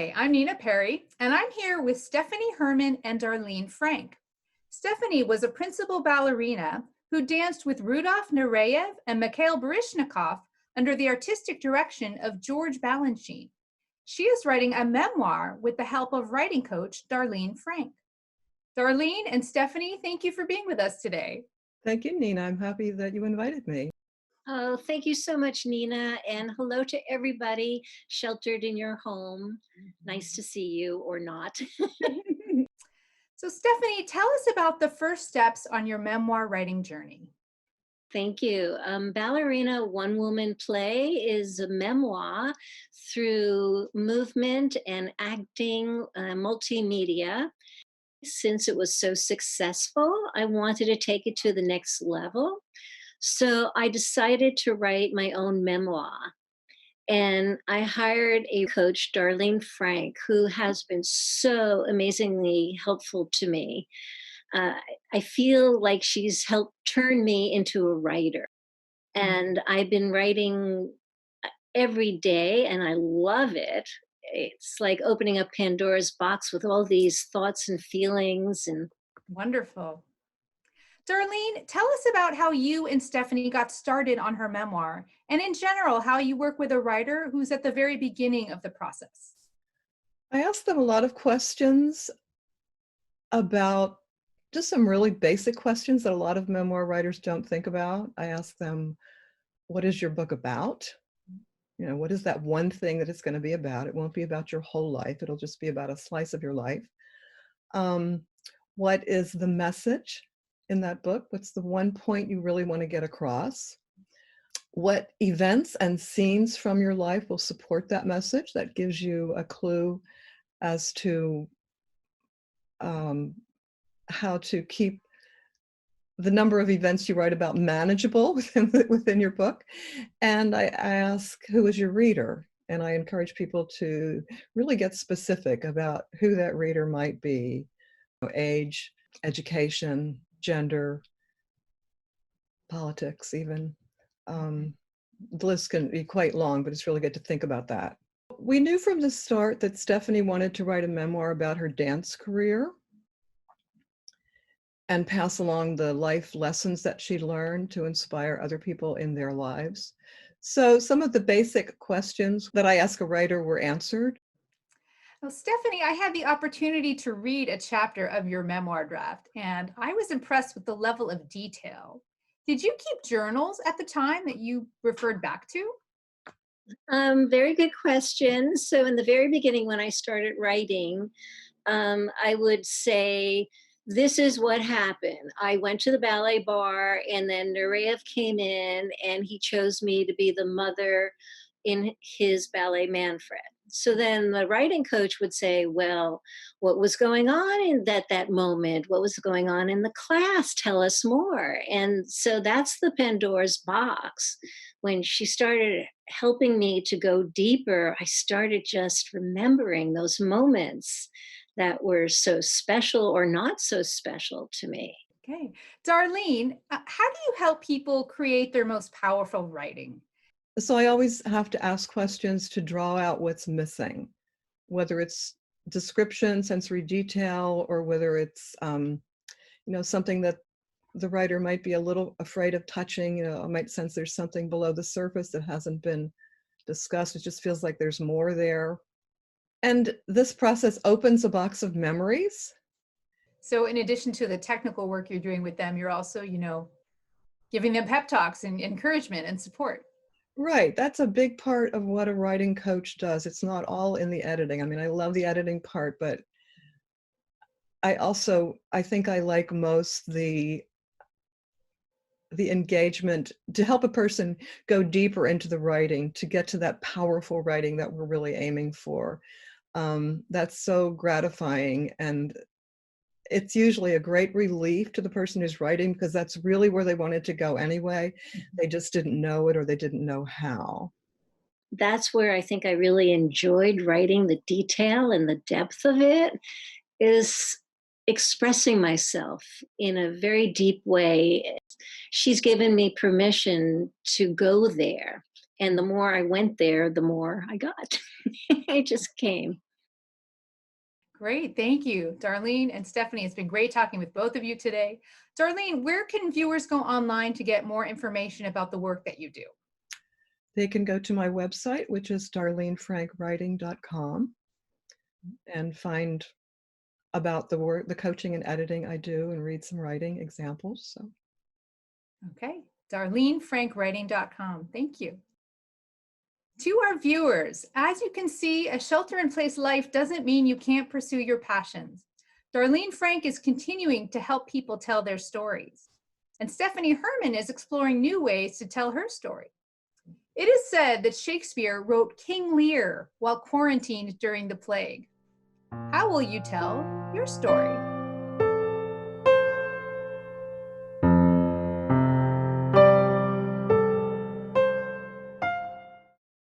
Hi, I'm Nina Perry, and I'm here with Stephanie Herman and Darlene Frank. Stephanie was a principal ballerina who danced with Rudolf Nureyev and Mikhail Baryshnikov under the artistic direction of George Balanchine. She is writing a memoir with the help of writing coach Darlene Frank. Darlene and Stephanie, thank you for being with us today. Thank you, Nina. I'm happy that you invited me. Oh, thank you so much, Nina. And hello to everybody sheltered in your home. Nice to see you or not. So, Stephanie, tell us about the first steps on your memoir writing journey. Thank you. Ballerina One Woman Play is a memoir through movement and acting, multimedia. Since it was so successful, I wanted to take it to the next level. So I decided to write my own memoir. And I hired a coach, Darlene Frank, who has been so amazingly helpful to me. Uh, I feel like she's helped turn me into a writer. And I've been writing every day, and I love it. It's like opening up Pandora's box with all these thoughts and feelings. And Wonderful. Darlene, tell us about how you and Stephanie got started on her memoir, and in general, how you work with a writer who's at the very beginning of the process. I asked them a lot of questions about just some really basic questions that a lot of memoir writers don't think about. I asked them, what is your book about? You know, what is that one thing that it's going to be about? It won't be about your whole life. It'll just be about a slice of your life. What is the message in that book? What's the one point you really want to get across? What events and scenes from your life will support that message? That gives you a clue as to how to keep the number of events you write about manageable within your book. And I ask, who is your reader? And I encourage people to really get specific about who that reader might be. Age, education, gender, politics even. The list can be quite long, but it's really good to think about that. We knew from the start that Stephanie wanted to write a memoir about her dance career and pass along the life lessons that she learned to inspire other people in their lives. So some of the basic questions that I ask a writer were answered. Well, Stephanie, I had the opportunity to read a chapter of your memoir draft, and I was impressed with the level of detail. Did you keep journals at the time that you referred back to? very good question. So, in the very beginning, when I started writing, I would say, this is what happened. I went to the ballet bar, and then Nureyev came in, and he chose me to be the mother in his ballet Manfred. So then the writing coach would say, well, what was going on in that moment? What was going on in the class? Tell us more. And so that's the Pandora's box. When she started helping me to go deeper, I started just remembering those moments that were so special or not so special to me. Okay. Darlene, how do you help people create their most powerful writing? So I always have to ask questions to draw out what's missing, whether it's description, sensory detail, or whether it's something that the writer might be a little afraid of touching. I might sense there's something below the surface that hasn't been discussed. It just feels like there's more there. And this process opens a box of memories. So, in addition to the technical work you're doing with them, you're also, giving them pep talks and encouragement and support. Right. That's a big part of what a writing coach does. It's not all in the editing. I mean, I love the editing part, but I think I like most the engagement to help a person go deeper into the writing, to get to that powerful writing that we're really aiming for. That's so gratifying. And it's usually a great relief to the person who's writing, because that's really where they wanted to go anyway. They just didn't know it, or they didn't know how. That's where I think I really enjoyed writing. The detail and the depth of it is expressing myself in a very deep way. She's given me permission to go there. And the more I went there, the more I got. I just came. Great. Thank you, Darlene and Stephanie. It's been great talking with both of you today. Darlene, where can viewers go online to get more information about the work that you do? They can go to my website, which is darlenefrankwriting.com, and find about the work, the coaching and editing I do, and read some writing examples. So. Okay, darlenefrankwriting.com. Thank you. To our viewers, as you can see, a shelter-in-place life doesn't mean you can't pursue your passions. Darlene Frank is continuing to help people tell their stories. And Stephanie Herman is exploring new ways to tell her story. It is said that Shakespeare wrote King Lear while quarantined during the plague. How will you tell your story?